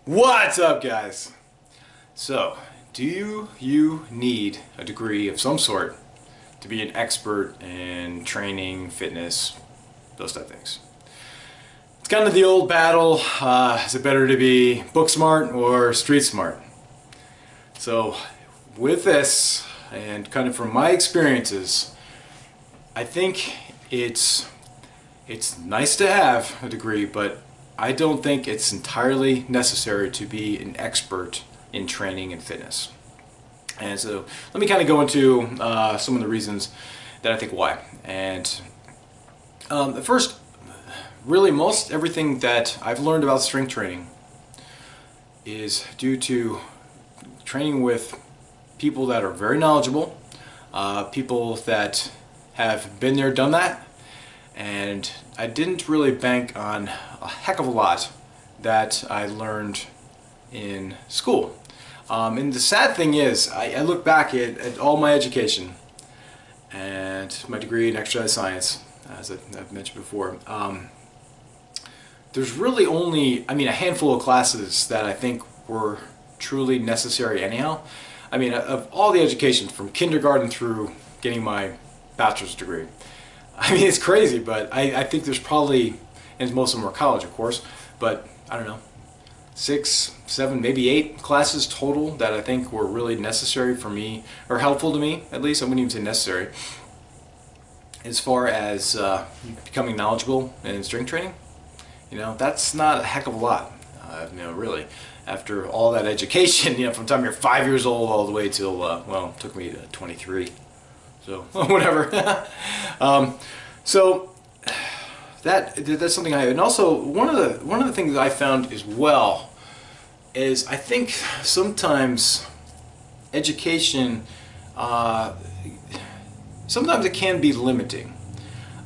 What's up, guys? So, do you need a degree of some sort to be an expert in training, fitness, those type of things? It's kind of the old battle, is it better to be book smart or street smart? So, with this, and kind of from my experiences, I think it's nice to have a degree, but I don't think it's entirely necessary to be an expert in training and fitness. And so let me kind of go into some of the reasons that I think why. And first, really most everything that I've learned about strength training is due to training with people that are very knowledgeable, people that have been there, done that, and I didn't really bank on a heck of a lot that I learned in school. And the sad thing is, I look back at all my education and my degree in exercise science, as I've mentioned before. There's really only, a handful of classes that I think were truly necessary anyhow. Of all the education from kindergarten through getting my bachelor's degree, it's crazy, but I think there's probably, and most of them are college, of course, but I don't know, 6, 7, maybe 8 classes total that I think were really necessary for me, or helpful to me, at least. I wouldn't even say necessary. As far as becoming knowledgeable in strength training, that's not a heck of a lot, really. After all that education, from the time you're 5 years old all the way till, well, it took me to 23. So whatever. So that's something and also one of the things that I found as well is I think sometimes education sometimes it can be limiting.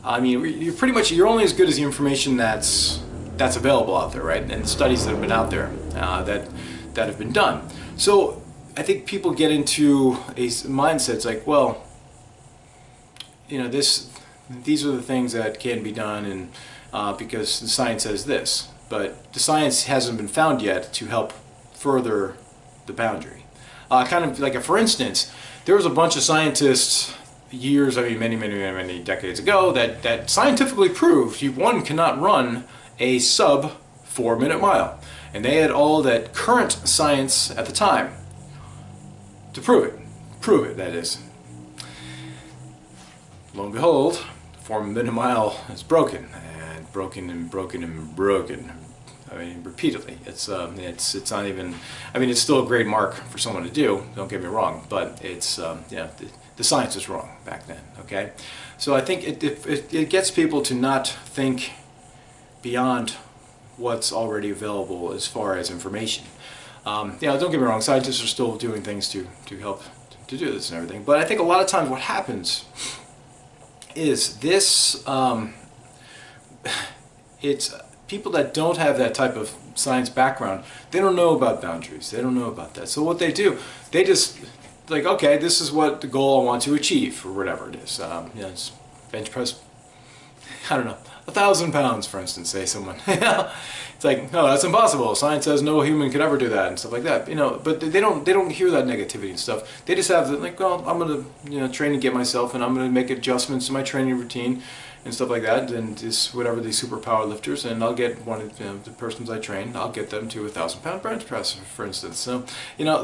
You're only as good as the information that's available out there, right? And the studies that have been out there that have been done. So I think people get into a mindset. It's like, well, these are the things that can be done, and because the science says this, but the science hasn't been found yet to help further the boundary. Kind of like, for instance, there was a bunch of scientists years, many decades ago, that scientifically proved one cannot run a sub 4-minute mile, and they had all that current science at the time to prove it. That is. Lo and behold, 4-minute mile is broken, and broken and broken and broken. Repeatedly. It's not even. It's still a great mark for someone to do. Don't get me wrong, but it's the science is wrong back then. Okay, so I think it gets people to not think beyond what's already available as far as information. Don't get me wrong. Scientists are still doing things to help to do this and everything, but I think a lot of times what happens is this, it's people that don't have that type of science background, they don't know about boundaries, they don't know about that. So what they do, they just, like, okay, this is what the goal I want to achieve, or whatever it is. It's bench press, 1,000 pounds, for instance, say someone. It's like, no, that's impossible. Science says no human could ever do that, and stuff like that. But they don't hear that negativity and stuff. They just have the, like, well, I'm gonna train and get myself, and I'm gonna make adjustments to my training routine and stuff like that. And just whatever these super power lifters, and I'll get one of the persons I train, I'll get them to a 1,000-pound bench press, for instance. So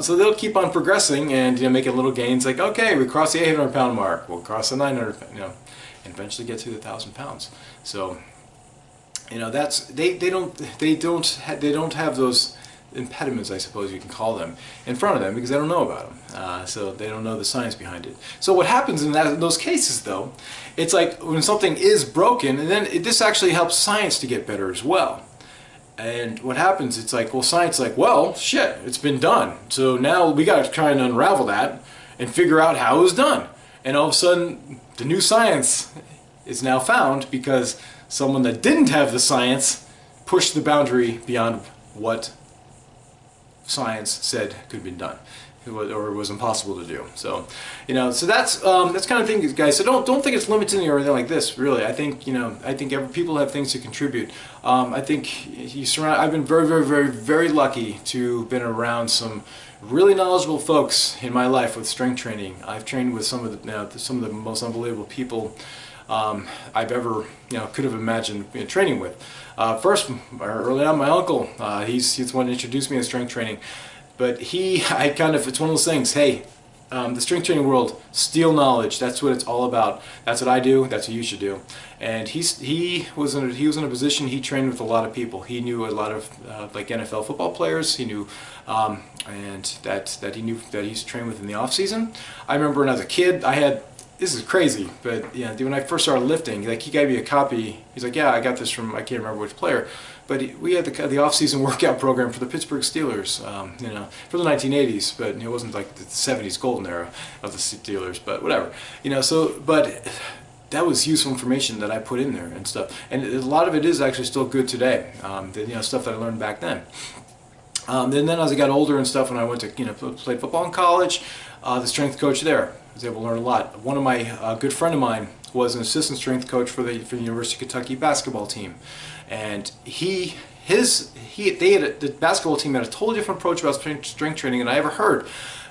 so they'll keep on progressing and making little gains. Like, okay, we crossed the 800-pound mark. We'll cross the 900. And eventually get to the 1,000 pounds. So, that's they don't have those impediments, I suppose you can call them, in front of them, because they don't know about them. So they don't know the science behind it. So what happens in those cases, though, it's like when something is broken, and then this actually helps science to get better as well. And what happens? It's like, well, science, like, well, shit, it's been done. So now we got to try and unravel that and figure out how it was done. And all of a sudden, the new science is now found because someone that didn't have the science pushed the boundary beyond what science said could be done. or it was impossible to do. So, so that's kind of thing, guys. So don't think it's limiting or anything like this. Really, I think people have things to contribute. I think I've been very, very, very, very lucky to have been around some really knowledgeable folks in my life with strength training. I've trained with some of the most unbelievable people I've ever could have imagined training with. First, early on, my uncle. He's the one that introduced me to strength training. But it's one of those things. Hey, the strength training world, steal knowledge. That's what it's all about. That's what I do. That's what you should do. And he was in a position. He trained with a lot of people. He knew a lot of like NFL football players. He knew, and that he knew that he's trained with in the off season. I remember when I was a kid, this is crazy, but when I first started lifting, like he gave me a copy. He's like, yeah, I got this from, I can't remember which player, but we had the off-season workout program for the Pittsburgh Steelers, for the 1980s, but it wasn't like the 70s golden era of the Steelers, but whatever, but that was useful information that I put in there and stuff, and a lot of it is actually still good today. Stuff that I learned back then. Then as I got older and stuff, when I went to play football in college, the strength coach there, I was able to learn a lot. One of my good friend of mine was an assistant strength coach for the University of Kentucky basketball team, and the basketball team had a totally different approach about strength training than I ever heard.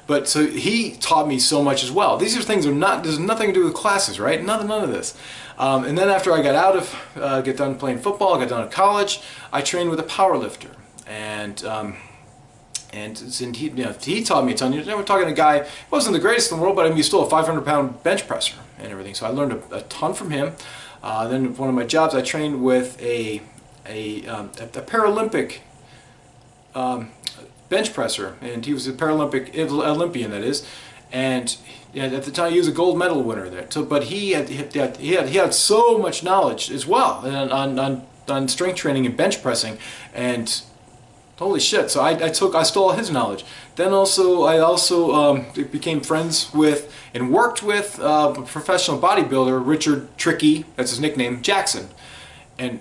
But so he taught me so much as well. These are things there's nothing to do with classes, right? None of this. And then after I got get done playing football, I got done at college, I trained with a power lifter. And he taught me a ton. We're talking a guy who wasn't the greatest in the world, but I mean, he's still a 500-pound bench presser and everything. So I learned a ton from him. Then one of my jobs, I trained with a Paralympic bench presser, and he was a Paralympic Olympian, that is. And at the time, he was a gold medal winner there. So, but he had so much knowledge as well on strength training and bench pressing, and holy shit! So I stole his knowledge. Then I became friends with and worked with a professional bodybuilder, Richard Tricky, that's his nickname, Jackson. And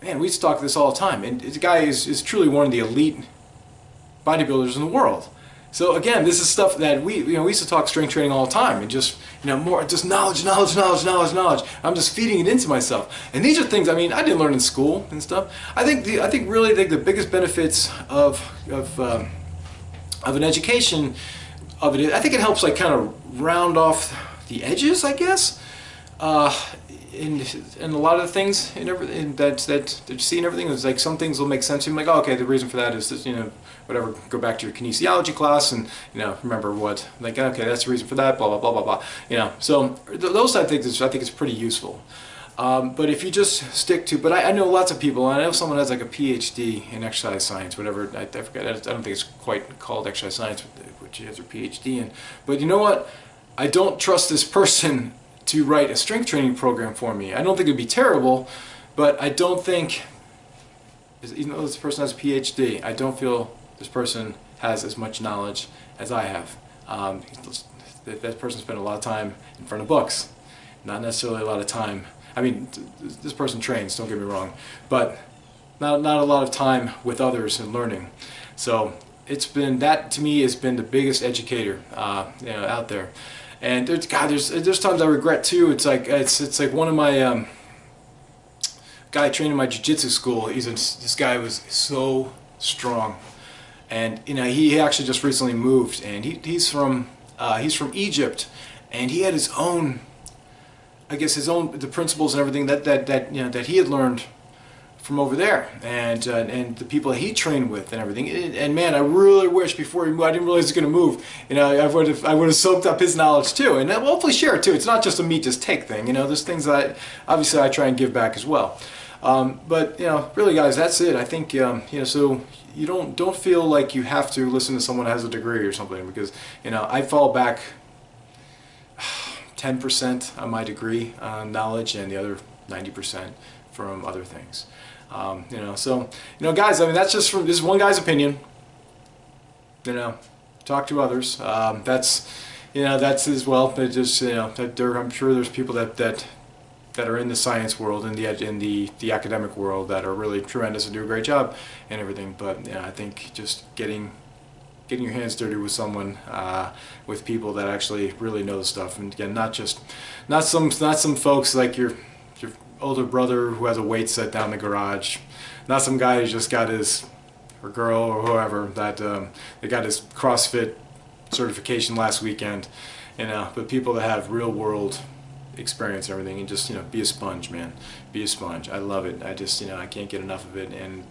man, we used to talk this all the time. And the guy is truly one of the elite bodybuilders in the world. So again, this is stuff that we used to talk strength training all the time, and just just knowledge. I'm just feeding it into myself. And these are things, I mean, I didn't learn in school and stuff. I think really the biggest benefits of an education of it, I think it helps like kind of round off the edges, I guess. In a lot of the things in everything that you see and everything, is like some things will make sense to you. I'm like, oh, okay, the reason for that is this, whatever. Go back to your kinesiology class and remember what, like, okay, that's the reason for that. Blah blah blah blah blah. So those type of things, I think it's pretty useful. But if you just stick to, but I know lots of people. I know someone has like a PhD in exercise science, whatever. I forget. I don't think it's quite called exercise science, which he has her PhD in. But you know what? I don't trust this person to write a strength training program for me. I don't think it'd be terrible, but I don't think, even though this person has a PhD, I don't feel this person has as much knowledge as I have. That person spent a lot of time in front of books, not necessarily a lot of time. I mean, this person trains, don't get me wrong, but not a lot of time with others and learning. So that to me has been the biggest educator out there. And there's times I regret too. It's like one of my guy trained in my jiu-jitsu school. This guy was so strong, and he actually just recently moved, and he's from Egypt, and he had his own, I guess the principles and everything that he had learned from over there, and the people that he trained with and everything. And man, I really wish before he moved, I didn't realize he was going to move. I would have soaked up his knowledge too, and hopefully share it too. It's not just a meet just take thing. There's things that obviously I try and give back as well. But really, guys, that's it. I think so you don't feel like you have to listen to someone who has a degree or something, because I fall back 10% on my degree knowledge, and the other 90% from other things. So guys, I mean, that's just this is one guy's opinion. Talk to others. That's as well. But just I'm sure there's people that are in the science world and in the academic world that are really tremendous and do a great job and everything. But I think just getting getting your hands dirty with someone, with people that actually really know the stuff. And again, not some folks like your older brother who has a weight set down in the garage, not some guy who just got his, or girl or whoever, that they got his CrossFit certification last weekend, but people that have real world experience and everything, and just be a sponge, man. Be a sponge. I love it. I just I can't get enough of it. And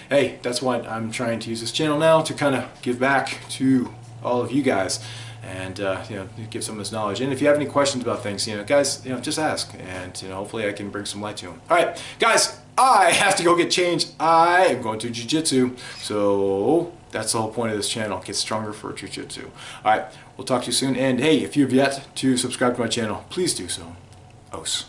hey, that's what I'm trying to use this channel now to kind of give back to all of you guys, and give some of this knowledge. And if you have any questions about things, guys, just ask, and hopefully I can bring some light to them. All right, guys, I have to go get changed. I am going to jiu-jitsu, so that's the whole point of this channel. Get stronger for jiu-jitsu. All right, we'll talk to you soon. And hey, if you've yet to subscribe to my channel, please do so. Ooosss.